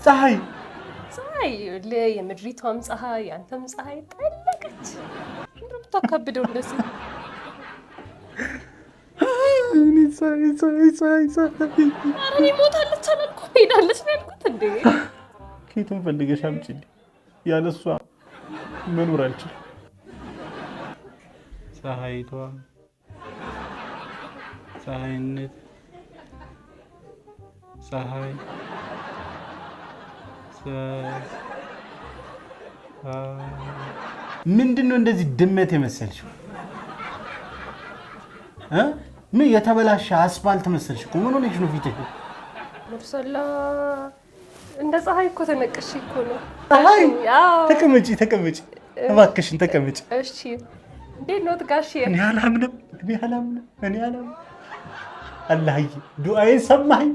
ፀሐይ የምድሪቷም ፀሐይ ያንተም ፀሐይ ጠለቀች። እንደው ተከብደው እንደዚህ እኔ ሞታለች አላልኩም ሄዳለች ነው ያልኩት እንዴ። ከየትም ፈልገሽ አምጪልኝ፣ ያለሷ መኖር አልችልም። ፀሐይቷ ፀሐይነት ፀሐይ ምንድነው እንደዚህ ድመት የመሰልሽው? ምን የተበላሸ አስፋልት መሰልሽ እኮ። ምን ሆነሽ ነው ፊትሽ? ሙርሰላ እንደ ፀሐይ እኮ ተነቀሽ እኮ ነው። ፀሐይ ተቀመጪ፣ እባክሽን ተቀመጪ። እሺ እንዴት ነው ጋሼ? እኔ አላምንም። አላህዬ ዱዓዬን ሰማኸኝ?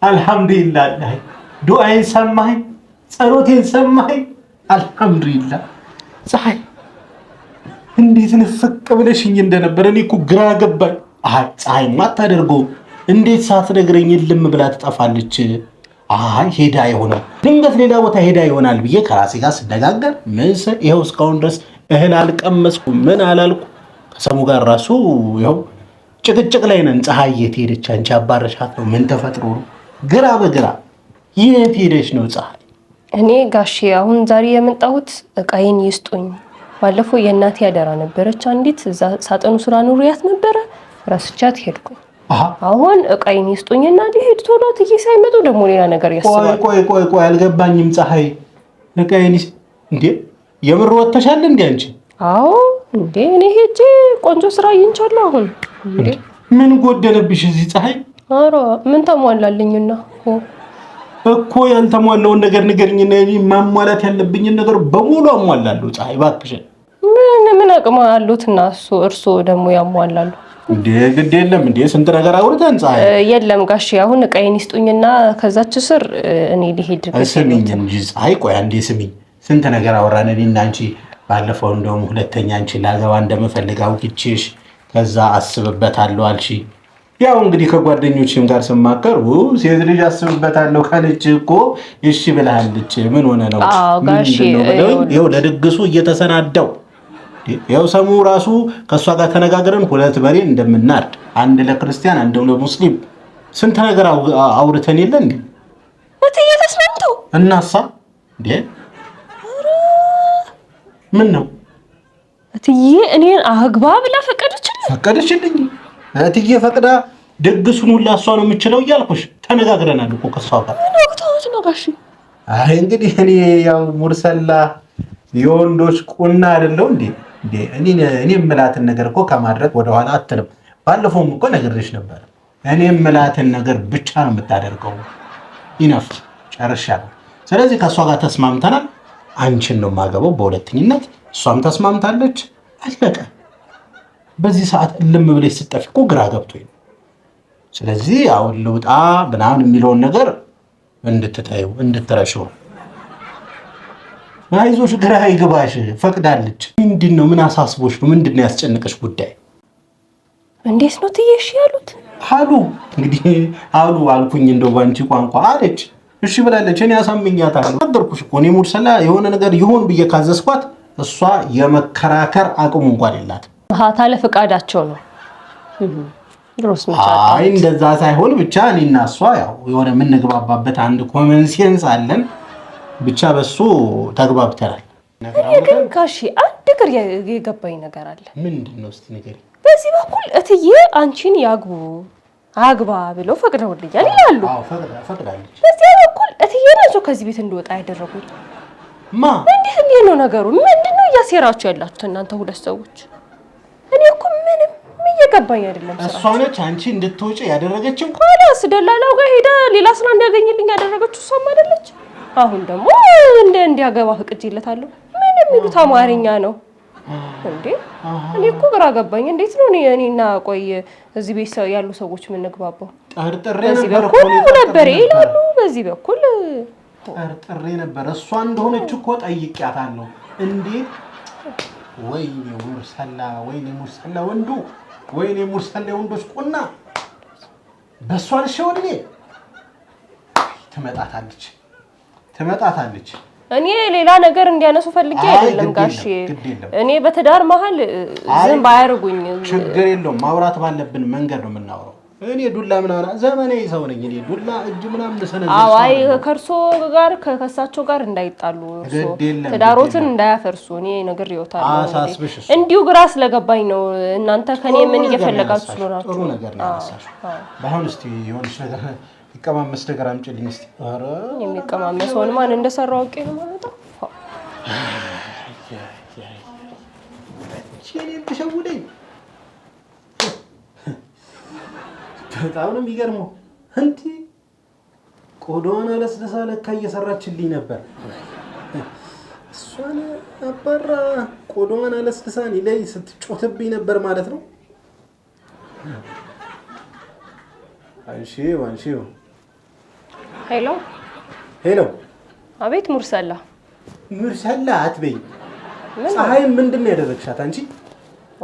አልሐምዱሊላህ አላህ ዱዓዬን ሰማኸኝ፣ ጸሎቴን ሰማኸኝ። አልሐምዱሊላህ ፀሐይ እንዴት ንፍቅ ብለሽኝ እንደነበረ እኔ እኮ ግራ ገባኝ። ፀሐይማ አታደርገውም። እንዴት ሳትነግረኝ ልም ብላ ትጠፋለች? ሄዳ ይሆናል ድንገት ሌላ ቦታ ሄዳ ይሆናል ብዬ ከራሴ ጋር ስነጋገር ይኸው እስካሁን ድረስ እህል አልቀመስኩ ምን አላልኩ። ከሰሙ ጋር ራሱ ይኸው ጭቅጭቅ ላይ ነን። ፀሐይ የት ሄደች? አንቺ አባረሻት ነው? ምን ተፈጥሮ ነው? ግራ በግራ የት ሄደች ነው ፀሐይ? እኔ ጋሼ አሁን ዛሬ የመጣሁት እቃዬን ይስጡኝ። ባለፈው የእናቴ አደራ ነበረች አንዲት እዛ ሳጥኑ ስራ ኑሪያት ነበረ፣ ረስቻት ሄድኩኝ። አሁን እቃዬን ይስጡኝና ሊሄድ ቶሎ ትዬ ሳይመጡ ደግሞ ሌላ ነገር ያስባል። ቆይ አልገባኝም። ፀሐይ እቃዬን እንዴ የምር ወጥተሻል እንዴ አንቺ? አዎ እንዴ እኔ ሄጄ ቆንጆ ስራ አግኝቻለሁ። አሁን እንዴ ምን ጎደለብሽ እዚህ ፀሐይ? ኧረ ምን ተሟላልኝና እኮ ያልተሟላውን ነገር ንገሪኝና ማሟላት ያለብኝን ነገር በሙሉ አሟላለሁ። ፀሐይ እባክሽን። ምን አቅም አሉትና እርሶ ደግሞ ያሟላሉ እንዴ? ግድ የለም እንዴ ስንት ነገር አውርተን ፀሐይ። የለም ጋሼ አሁን እቃዬን ይስጡኝና ከዛች ስር እኔ ልሄድ። ስሚኝ እንጂ ፀሐይ ቆይ አንዴ ስሚኝ። ስንት ነገር አወራን እኔና አንቺ። ባለፈው እንደውም ሁለተኛ አንቺ ላገባ እንደምፈልግ አውቅቼሽ ከዛ አስብበታለሁ አልሽ። ያው እንግዲህ ከጓደኞችም ጋር ስማከር ሴት ልጅ አስብበታለሁ ካለች እኮ እሺ ብለሃለች። ምን ሆነ ነው? ጋሼ ይኸው ለድግሱ እየተሰናዳው ያው ሰሙ ራሱ ከእሷ ጋር ተነጋግረን 2 በሬ እንደምናርድ፣ አንድ ለክርስቲያን አንድ ለሙስሊም ስንት ነገር አውርተን የለ እንዴ? እትዬ ተስማምተው እናሳ እንዴ ምን ነው እትዬ እኔን አግባ ብላ ፈቀደችልኝ። እትዬ ፈቅዳ ደግሱን ሁላ እሷ ነው የምችለው እያልኩሽ ተነጋግረናል እኮ ከእሷ ጋር። ምን ወቅታዎች ነው ጋሼ? እንግዲህ እኔ ያው ሙርሰላ የወንዶች ቁና አይደለው እንዴ? እኔ የምላትን ነገር እኮ ከማድረግ ወደኋላ አትልም። ባለፈውም እኮ ነግሬሽ ነበር። እኔ የምላትን ነገር ብቻ ነው የምታደርገው። ይነፍ ጨርሻለሁ። ስለዚህ ከእሷ ጋር ተስማምተናል። አንቺን ነው የማገባው በሁለተኝነት። እሷም ተስማምታለች። አለቀ። በዚህ ሰዓት እልም ብለሽ ስጠፊ እኮ ግራ ገብቶኝ ነው። ስለዚህ አሁን ልውጣ ምናምን የሚለውን ነገር እንድትታዩ እንድትረሺው። አይዞሽ ግራ ይግባሽ። ፈቅዳለች። ምንድነው? ምን አሳስቦሽ ነው? ምንድነው ያስጨነቀሽ ጉዳይ? እንዴት ነው ትየሽ ያሉት? አሉ እንግዲህ አልኩኝ እንደው ባንቺ ቋንቋ አለች። እሺ ብላለች። እኔ አሳምኛታለሁ። ነገርኩሽ እኮ እኔ ሙርሰላ የሆነ ነገር ይሆን ብዬ ካዘዝኳት እሷ የመከራከር አቅሙ እንኳን የላትም። ታለ ፈቃዳቸው ነው። እንደዛ ሳይሆን ብቻ እኔና እሷ ያው የሆነ የምንግባባበት አንድ ኮመን ሴንስ አለን። ብቻ በሱ ተግባብተናል። ግን ጋሼ አንድ ነገር የገባኝ ነገር አለ። ምንድነው? እስቲ ንገሪኝ። በዚህ በኩል እትዬ አንቺን አግባ ብለው ፈቅደውልኛል ይላሉ። ፈቅዳለች። በዚህ በኩል እትዬ ናቸው ከዚህ ቤት እንደወጣ ያደረጉኝ። እንዴት ነው ነገሩ? ምንድነው እያሴራችሁ ያላችሁት እናንተ ሁለት ሰዎች? እኔ እኮ ምንም እየገባኝ አይደለም። እሷ ነች አንቺ እንድትወጪ ያደረገችው። ኋላስ ደላላው ጋር ሄዳ ሌላ ስራ እንዲያገኝልኝ ያደረገችው እሷም አይደለች? አሁን ደግሞ እንዲያገባ ፈቅጄለታለሁ። ምን የሚሉት አማርኛ ነው እንዴ? እኔ እኮ ግራ ገባኝ። እንዴት ነው እኔና ቆይ እዚህ ቤት ያሉ ሰዎች የምንግባባው? በዚህ በኩል ነበር ይላሉ፣ በዚህ በኩል ጠርጥሬ ነበር። እሷ እንደሆነች እኮ ጠይቂያታለሁ። እንዴት ወይኔ ሙርሰላ ወንዱ፣ ወይኔ ሙርሰላ ወንዶች ቁና በእሷ ልሸወድ ትመጣታለች እኔ ሌላ ነገር እንዲያነሱ ፈልጌ አይደለም ጋሼ እኔ በትዳር መሀል ዝም ባያርጉኝ ችግር የለውም ማውራት ባለብን መንገድ ነው የምናወራው እኔ ዱላ ምናምን ዘመናዊ ሰው ነኝ እኔ ዱላ እጅ ምናምን ሰነዘ አይ ከርሶ ጋር ከከሳቸው ጋር እንዳይጣሉ ትዳሮትን እንዳያፈርሱ እኔ ነገር ይወታለሁ እንዲሁ ግራ ስለገባኝ ነው እናንተ ከኔ ምን እየፈለጋችሁ ስለሆናችሁ ጥሩ ነገር ነው ያነሳሽው ባሁን እስቲ የሆነች ነገር ይቀማመስ ነገር አምጪልኝ እስቲ አረ የሚቀማመሰውን ማን እንደሰራው አውቄ ነው ማለት ነው እቺን ተሸውደኝ በጣም ነው የሚገርመው እንዴ ቆዳዋን አለስለሳ ለካ እየሰራችልኝ ነበር እሷን አባራ ቆዳዋን አለስለሳኒ ላይ ስትጮትብኝ ነበር ማለት ነው አንሺው ሄሎ አቤት ሙርሰላ አትበይ ፀሐይ ምንድነው ያደረግሻት አንቺ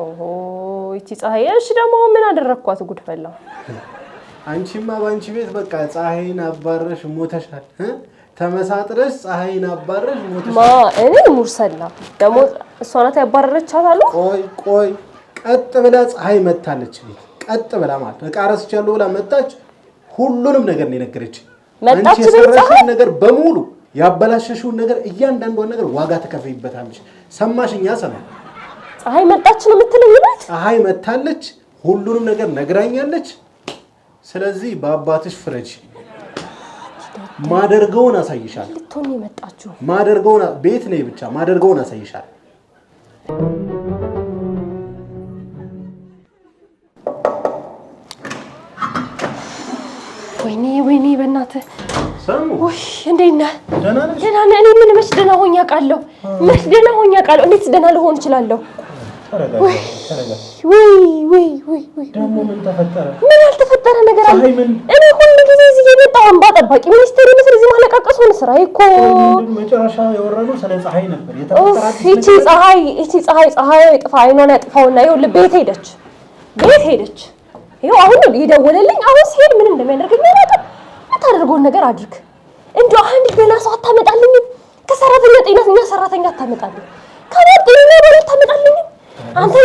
ኦሆ እቺ ፀሐይ እሺ ደግሞ ምን አደረኳት ጉድፈላ አንቺማ ባንቺ ቤት በቃ ፀሐይን አባረሽ ሞተሻል ተመሳጥረሽ ፀሐይን አባረሽ ሞተሻል ማ እኔ ሙርሰላ ደግሞ እሷ ናት ያባረረቻት አሉ ቆይ ቀጥ ብላ ፀሐይ መታለች ቀጥ ብላ ማለት በቃ ረስቻለሁ ብላ መጣች ሁሉንም ነገር ነው የነገረች መጣች በፀሐይ ነገር በሙሉ ያበላሸሽውን ነገር እያንዳንዱን ነገር ዋጋ ተከፈይበታለሽ ሰማሽኛ ሰማ ፀሐይ መጣች ነው የምትለኝ ማለት ፀሐይ መታለች ሁሉንም ነገር ነግራኛለች ስለዚህ በአባትሽ ፍረጅ ማደርገውን አሳይሻል ልትሆን የመጣችሁ ማደርገውን ቤት ነይ ብቻ ማደርገውን አሳይሻል ወይኔ በእናትህ ሰሙ ወይ እንዴት ነህ ደህና ነህ እኔ ምን መች ደህና ሆኜ አውቃለሁ እንዴት ደህና ልሆን እችላለሁ ወይ ደግሞ ምን ተፈጠረ ምን ያልተፈጠረ ነገር አለ እኔ ሁሉ ጊዜ እዚህ የመጣው አምባ ጠባቂ ሚኒስቴር መስል እዚህ ማለቃቀስ ሆነ ስራዬ እኮ መጨረሻ የወረደው ስለ ፀሐይ ነበር እቺ ፀሐይ ጥፋ አይኗን ያጥፋውና ይኸውልህ ቤት ሄደች ይኸው አሁን ነው የደወለልኝ አሁን ሲሄድ ምን እንደሚያደርገኝ አላውቅም የምታደርገውን ነገር አድርግ እንደው አንድ ገና ሰው አታመጣልኝ ከሰራተኛ ጤናኛ ሰራተኛ አታመጣልኝ ከወርጤና ባለ አታመጣልኝ አንተ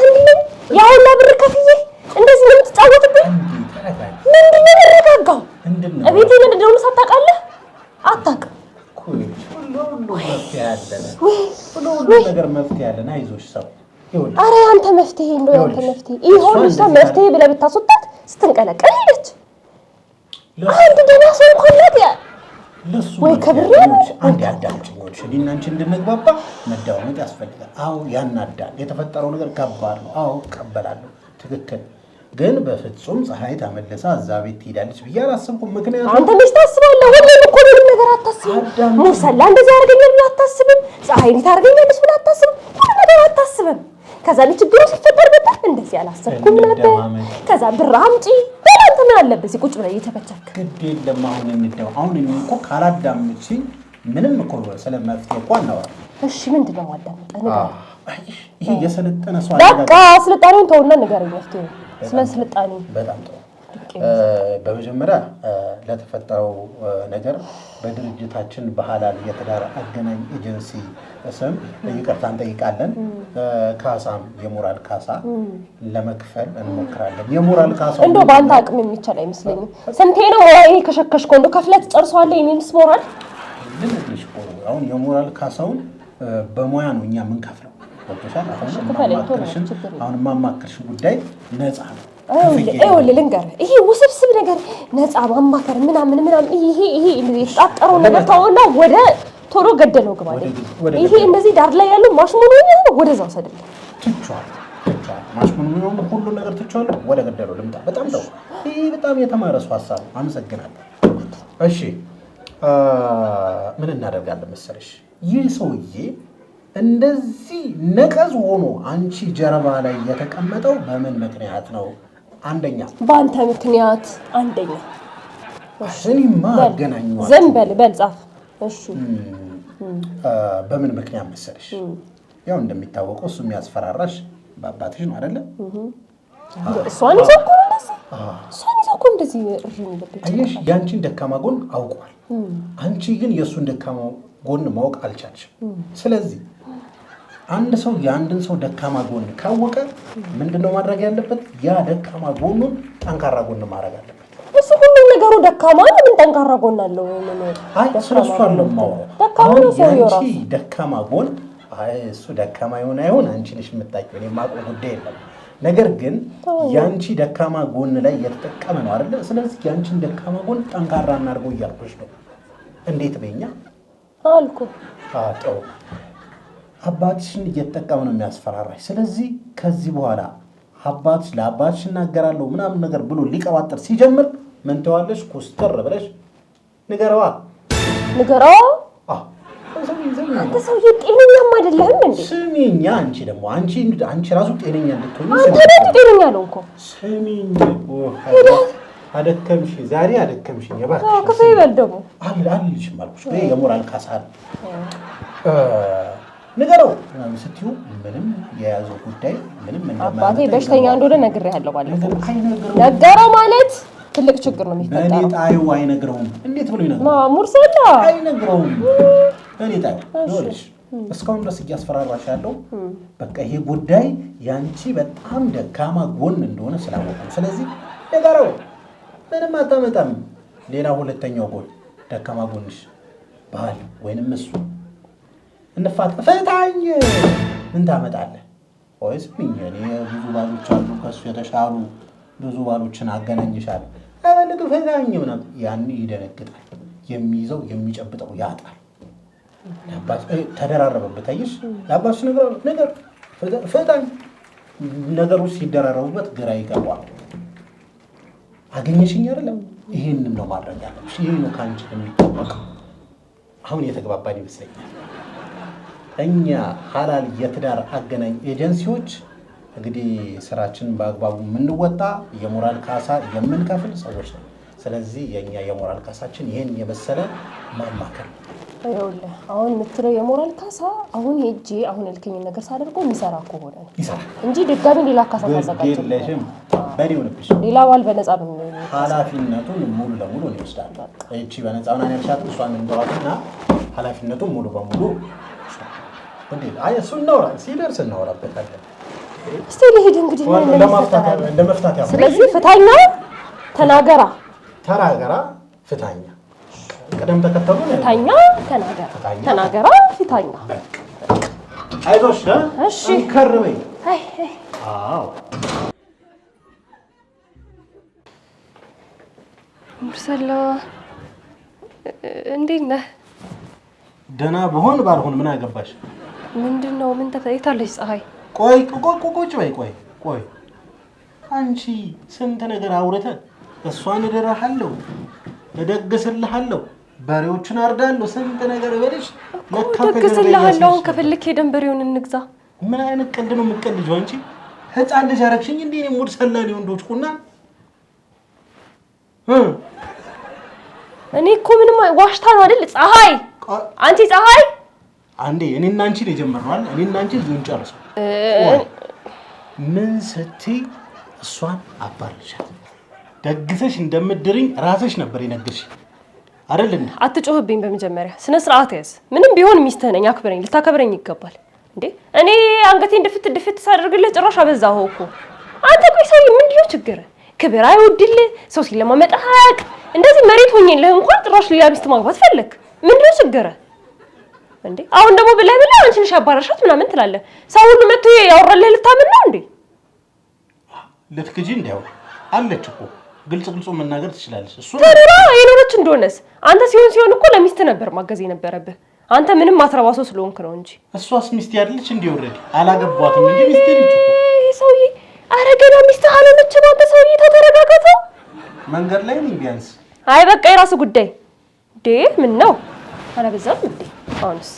እንዲልኝ ያውላ ብር ከፍዬ እንደዚህ ነው የምትጫወትብኝ ምንድነው ያረጋጋው እቤቴ እንደደውል ሳታውቃለህ አታውቅም ሁሉ ነገር መፍትሄ ያለና አይዞሽ ሰው አረ አንተ መፍትሄ እንደው ያንተ መፍትሄ ይሁን እሷ መፍትሄ ብለህ ብታስወጣት ስትንቀለቀል ሄደች አንድ ደህና ሰው እንኳን ናት ለሱ ወይ ከብሬ አንድ አዳምጪኝ እኔና አንቺ እንድንግባባ መዳወቅ ያስፈልጋል አዎ ያናዳል የተፈጠረው ነገር ከባድ ነው አዎ እቀበላለሁ ትክክል ግን በፍጹም ፀሐይ ተመለሳ እዛ ቤት ትሄዳለች ብዬ አላሰብኩም ምክንያቱም አንተ ልጅ ታስባለህ ሁሌም እኮ ምንም ነገር አታስብም ሙርሰላ እንደዚህ ያደርገኛል ብለህ አታስብም ፀሐይ እንዴት አደርገኛለች ብለህ አታስብም ሁሉ ነገር አታስብም ከዛ ችግሩ ሲፈጠር በጣም እንደዚህ አላሰብኩም ነበር ከዛ ብር አምጪ በላንተ ምን አለበት ቁጭ ብለህ እየተፈቸክ ግድ የለም አሁን እንደው አሁን እኮ ካላዳምጪኝ ምንም እኮ ስለመፍትሄ እኮ አናወራ እሺ ምንድነው ማዳመጥ ነገር ይሄ የሰለጠነ ሰው በቃ ስልጣኔውን ተውና ንገረኝ መፍትሄ ስለ ስልጣኔ በጣም ጥሩ በመጀመሪያ ለተፈጠረው ነገር በድርጅታችን በሐላል የትዳር አገናኝ ኤጀንሲ ስም ይቅርታ እንጠይቃለን ካሳም የሞራል ካሳ ለመክፈል እንሞክራለን የሞራል ካሳው እንደው ባንተ አቅም የሚቻል አይመስለኝም ስንቴ ነው ወይኔ ከሸከሽኮ እንደው ከፍለት ጨርሷለህ የኔንስ ሞራል ልንልሽ አሁን የሞራል ካሳውን በሙያ ነው እኛ የምንከፍለው ወጥቷል አሁን ማማከርሽ ጉዳይ ነፃ ነው ይኸውልህ ልንገርህ ይሄ ውስብስብ ነገር ነፃ ማማከር ምናምን ይሄ የተጣጣረው ነገር ተውና ወደ ቶሎ ገደለው ግባ ይሄ እንደዚህ ዳር ላይ ያለው ማሽሙኑን ወደዛው ሰደለ ትቻለህ ማሽሙኑን ሁሉ ነገር ትቻለህ ወደ ገደለው ልምጣ በጣም ነው ይሄ በጣም የተማረ ሰው ሐሳብ አመሰግናለሁ እሺ ምን እናደርጋለን መሰለሽ ይህ ሰውዬ እንደዚህ ነቀዝ ሆኖ አንቺ ጀርባ ላይ የተቀመጠው በምን ምክንያት ነው አንደኛ ባንተ ምክንያት አንደኛ እኔማ አገናኘው ዘም በል ጻፍ እሺ በምን ምክንያት መሰለሽ ያው እንደሚታወቀው እሱ የሚያስፈራራሽ በአባትሽ ነው አይደለ እሷን ይዘኩ እሷን ይዘው እኮ እንደዚህ እርም ይለብኝ። አየሽ ያንቺን ደካማ ጎን አውቋል። አንቺ ግን የእሱን ደካማ ጎን ማወቅ አልቻልሽም። ስለዚህ አንድ ሰው የአንድን ሰው ደካማ ጎን ካወቀ ምንድነው ማድረግ ያለበት? ያ ደካማ ጎኑን ጠንካራ ጎን ማድረግ አለበት። እሱ ሁሉ ነገሩ ደካማ ነው። ምን ጠንካራ ጎን አለው? አይ ስለሱ አይደለም ማውራት። ደካማ ነው ሰውየው ራሱ። ደካማ ጎን እሱ ደካማ ይሆን አይሆን አንቺ ነሽ የምታውቂው። እኔ የማውቀው ጉዳይ የለም። ነገር ግን ያንቺ ደካማ ጎን ላይ እየተጠቀመ ነው አይደለ? ስለዚህ ያንቺን ደካማ ጎን ጠንካራ እናድርገው እያልኩሽ ነው። እንዴት በኛ አልኩ። ጥሩ አባትሽን እየተጠቀመ ነው የሚያስፈራራሽ። ስለዚህ ከዚህ በኋላ አባትሽ ለአባትሽ እናገራለሁ ምናምን ነገር ብሎ ሊቀባጥር ሲጀምር ምን ተዋለሽ? ኮስተር ብለሽ ንገረዋ። አንተ ሰውዬ ጤነኛም አይደለህም እንዴ? ስሚኛ፣ አንቺ ደግሞ አንቺ ራሱ ጤነኛ እንድትሆኚ አንተ ጤነኛ ነው እኮ። ስሚኝ፣ አደከምሽ፣ ዛሬ አደከምሽኝ። እባክሽ ከፈ ይበል ደግሞ አልልሽም አልኩሽ። የሞራል ካሳ ንገረው ምናምን ስትይው ምንም የያዘው ጉዳይ ምንም እንደማይመጣ አባቴ በሽተኛ እንደሆነ ነግሬሃለሁ። ባለፈው ነገረው ማለት ትልቅ ችግር ነው የሚፈጠረው። በእኔ ጣዩ አይነግረውም። እንዴት ብሎ ይነግረው? ማሙር ሰላ አይነግረውም። በእኔ ጣዩ ይኸውልሽ፣ እስካሁን ድረስ እያስፈራራሽ ያለው በቃ ይሄ ጉዳይ ያንቺ በጣም ደካማ ጎን እንደሆነ ስላወቅም፣ ስለዚህ ንገረው። ምንም አታመጣም። ሌላ ሁለተኛው ጎን ደካማ ጎንሽ ባል ወይንም እሱ እንፋታ ፈታኝ ምን ታመጣለህ? ወይስ ምን እኔ ብዙ ባሎች አሉ ከሱ የተሻሉ ብዙ ባሎችን አገናኝሻለሁ። አበለቅ ፈታኝ ምናምን ያን ይደነግጣል። የሚይዘው የሚጨብጠው ያጣል። ያባስ ተደራረበበት። አይሽ ያባስ ነገር ፈታኝ ነገሩ ሲደራረቡበት ግራ ይገባል። አገኘሽኝ አይደለም? ይሄንን ነው ማድረግ ያለብሽ። ይሄ ነው ካንቺ የሚጠበቀው። አሁን የተግባባን ይመስለኛል። እኛ ሐላል የትዳር አገናኝ ኤጀንሲዎች እንግዲህ ስራችንን በአግባቡ የምንወጣ የሞራል ካሳ የምንከፍል ሰዎች ነው። ስለዚህ የኛ የሞራል ካሳችን ይሄን የመሰለ ማማከር ነው። ይኸውልህ አሁን የምትለው የሞራል ካሳ አሁን ሄጄ አሁን ያልከኝ ነገር ሳደርገው የሚሰራ ከሆነ ይሰራ እንጂ ድጋሚ ሌላ ካሳ ታዘጋጅልኝ በሪውንብሽ ሌላ ባል በነፃ ነው ኃላፊነቱን ሙሉ ለሙሉ ነው ይወስዳል። እቺ በነፃ ነው ያልሻት እሷን እንደዋትና ኃላፊነቱን ሙሉ በሙሉ አይ እሱ እናውራ ሲደርስ እናወራበታለን። እስቲ ልሂድ እንግዲህ ለመፍታት ያው ስለዚህ ፍታኛ ተናገራ ፍታኛ ቀደም ተከተሉ ፍታኛ ተናገራ ፍታኛ አይዞሽ እሺ ከርበይ አይ አዎ ሙርሰላ እንዴት ነህ? ደህና በሆን ባልሆን ምን አገባሽ? ምንድነው? ምን ተፈይታለች ፀሐይ? ቆይ ቆይ አንቺ ስንት ነገር አውርተን እሷን እደራሃለሁ እደግስልሃለሁ በሬዎችን አርዳለሁ ስንት ነገር በልሽ ለካ እደግስልሃለሁ ከፈልክ ሄደን በሬውን እንግዛ። ምን አይነት ቀልድ ነው የምትቀልጂው አንቺ? ህፃን ልጅ አረግሽኝ እንዴ? እኔ ሙድ ሰላኔ ወንዶች ቁና እኔ እኮ ምንም ዋሽታ ነው አይደል? ፀሐይ አንቺ ፀሐይ አንዴ እኔና አንቺ ነው የጀመርነው አይደል? እኔና አንቺ ዙን ጨርሰው ምን ስትይ እሷን አባርሻት ደግሰሽ እንደምትድሪኝ ራስሽ ነበር የነገርሽ አይደል እንዴ? አትጮህብኝ። በመጀመሪያ ስነ ስርዓት ያዝ። ምንም ቢሆን ሚስትህ ነኝ፣ አክብረኝ፣ ልታከብረኝ ይገባል እንዴ። እኔ አንገቴን ድፍት ሳደርግልህ ጭራሽ አበዛኸው እኮ አንተ። ቆይ ሰውዬ ምንድነው ችግር? ክብር አይወድልህ፣ ሰው ሲለማመጥ አያውቅ። እንደዚህ መሬት ሆኜልህ እንኳን ጭራሽ ሌላ ሚስት ማግባት ፈለክ። ምንድነው ችግር እንዴ? አሁን ደግሞ ብለህ አንቺ ነሽ ያባረርሻት ምናምን ትላለህ። ሰው ሁሉ መጥቶ ያወራልህ ልታምን ነው እንዴ? ልትክጂ እንዳው አለች እኮ ግልጽ መናገር ትችላለሽ። እሱ ተራ የኖረች እንደሆነስ አንተ ሲሆን እኮ ለሚስት ነበር ማገዝ የነበረብህ። አንተ ምንም ማትረባ ሰው ስለሆንክ ነው እንጂ። እሷስ ሚስት ያለች እንዴ? ኦሬዲ አላገባትም እንጂ ሚስት ልጅ እኮ ሰውዬ። ኧረ ገና ሚስት አለች ነው። አንተ ሰውዬ ተረጋጋተው። መንገድ ላይ ነኝ ቢያንስ። አይ በቃ የራስ ጉዳይ እንዴ። ምን ነው አላበዛም እንዴ? አሁንስ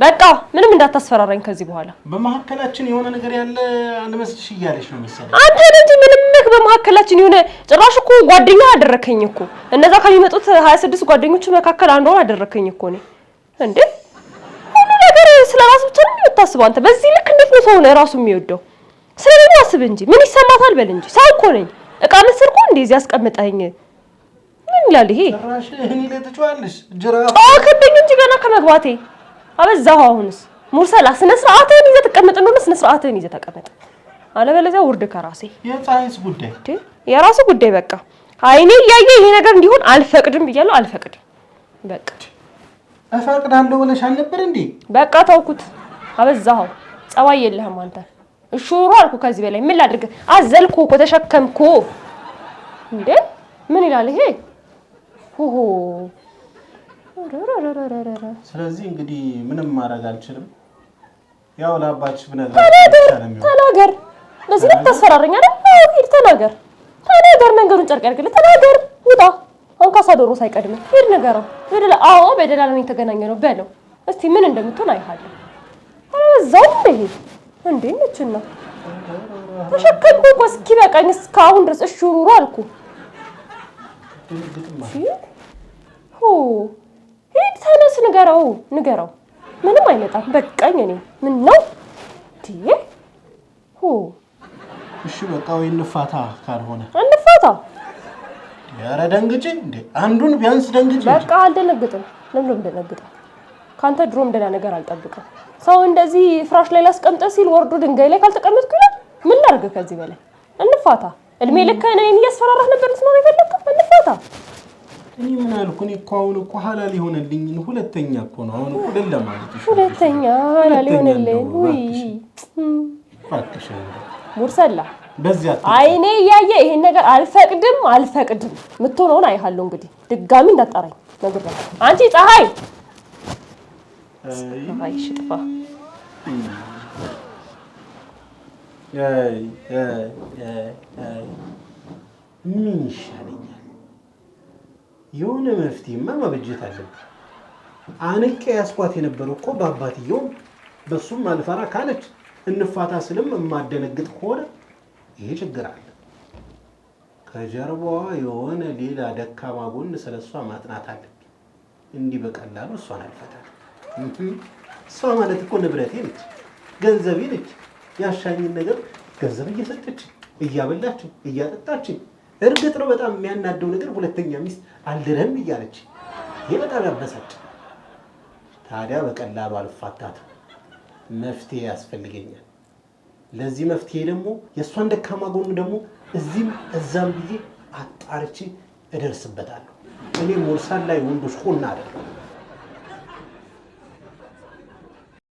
በቃ ምንም እንዳታስፈራራኝ ከዚህ በኋላ። በመሐከላችን የሆነ ነገር ያለ አልመስልሽ እያለሽ ነው መሰለኝ። አንተ እንጂ ምንም በመሐከላችን የሆነ ጭራሽ እኮ ጓደኛ አደረከኝ እኮ። እነዛ ከሚመጡት 26 ጓደኞች መካከል አንዷ አደረከኝ እኮ ነው እንዴ። ሁሉ ነገር ስለራስ ብቻ ነው የምታስበው አንተ። በዚህ ልክ እንዴት ነው ሰው ራሱ የሚወደው? ስለኔ አስብ እንጂ ምን ይሰማታል በል እንጂ። ሰው እኮ ነኝ እቃ መስርኩ እንደዚህ ያስቀምጠኝ ምን ይላል ይሄ? ጭራሽ እኔ ለጥጫዋለሽ ጅራፍ ጣከብኝ እንጂ ገና ከመግባቴ አበዛው። አሁንስ ሙርሰላ ስነ ስርዓትህን ይዘህ ተቀመጥ ነው ስነ ስርዓትህን ይዘህ ተቀመጥ። አለበለዚያ ውርድ ከራሴ። የፀሐይስ ጉዳይ የራሱ ጉዳይ በቃ አይኔ እያየ ይሄ ነገር እንዲሆን አልፈቅድም ብያለሁ። አልፈቅድም በቃ እፈቅዳለሁ ብለሽ አልነበር እንዴ? በቃ ተውኩት። አበዛኸው። ጸባይ የለህም አንተ። እሹሩ አልኩ። ከዚህ በላይ ምን ላድርግ? አዘልኩ እኮ ተሸከምኩ እንዴ። ምን ይላል ይሄ? ሆሆ ስለዚህ እንግዲህ ምንም ማድረግ አልችልም። ያው ለአባትሽ ብነግረው ተናገር። ለዚህ ተስፈራረኛ አይደል? ሂድ ተናገር። ተናገር። መንገዱን ጨርቅ ያድርግልህ። ተናገር። ውጣ። አንካሳ ዶሮ ሳይቀድም ሂድ ነገረው። አዎ በደላላ ነው የተገናኘ ነው በለው። እስቲ ምን እንደምትሆን አይሃለሁ። እዛው ይሄ እንዴ ነችና ተሸከምኩ እኮ እስኪበቃኝ እስካሁን ድረስ እሹሩሩ አልኩ። ሂድ ተነስ፣ ንገረው። ምንም አይመጣም። በቃኝ። እኔ ምን ነው እሺ በቃ ወይ እንፋታ። ካልሆነ እንፋታ። ኧረ ደንግጬ እንዴ! አንዱን ቢያንስ ደንግጬ። በቃ አልደነግጥም። ለምን እንደነግጣለሁ? ካንተ ድሮም ደህና ነገር አልጠብቅም። ሰው እንደዚህ ፍራሽ ላይ ላስቀምጠ ሲል ወርዶ ድንጋይ ላይ ካልተቀመጥኩ ይላል። ምን ላድርግ ከዚህ በላይ? እንፋታ። እድሜ ልክህን እኔን እያስፈራራህ ነበር ነው የፈለግከው? እንፋታ። እኔ ምን አልኩ? እኔ እኮ አሁን እኮ ሐላል ይሆነልኝ ሁለተኛ እኮ ነው። አሁን እኮ ደለ ማለት ነው። ሁለተኛ ሐላል ይሆነልኝ። ውይ እባክሽ ሙርሰላ በዚያ አይኔ እያየ ይሄን ነገር አልፈቅድም። የምትሆነውን አይሃለሁ። እንግዲህ ድጋሚ እንዳጠራኝ ነግሬሃለሁ። አንቺ ፀሐይ ሽጥፋ ምን ይሻለኛል? የሆነ መፍትሄማ ማበጀት አለብኝ። አንቄ ያስኳት የነበረው እኮ በአባትየው በሱም አልፈራ ካለች እንፋታ ስልም የማደነግጥ ከሆነ ይሄ ችግር አለ። ከጀርባዋ የሆነ ሌላ ደካማ ጎን ስለሷ ማጥናት አለብኝ። እንዲህ በቀላሉ እሷን አልፈታም። እሷ ማለት እኮ ንብረቴ ነች፣ ገንዘቤ ነች። ያሻኝን ነገር ገንዘብ እየሰጠች እያበላችኝ እያጠጣችኝ። እርግጥ ነው በጣም የሚያናደው ነገር ሁለተኛ ሚስት አልድረም እያለች፣ ይሄ በጣም ያበሳጭ። ታዲያ በቀላሉ አልፋታትም። መፍትሄ ያስፈልገኛል። ለዚህ መፍትሄ ደግሞ የእሷን ደካማ ጎን ደግሞ እዚህም እዛም ብዬ አጣርቼ እደርስበታለሁ። እኔ ሞርሳን ላይ ወንዶች ሆና አይደለም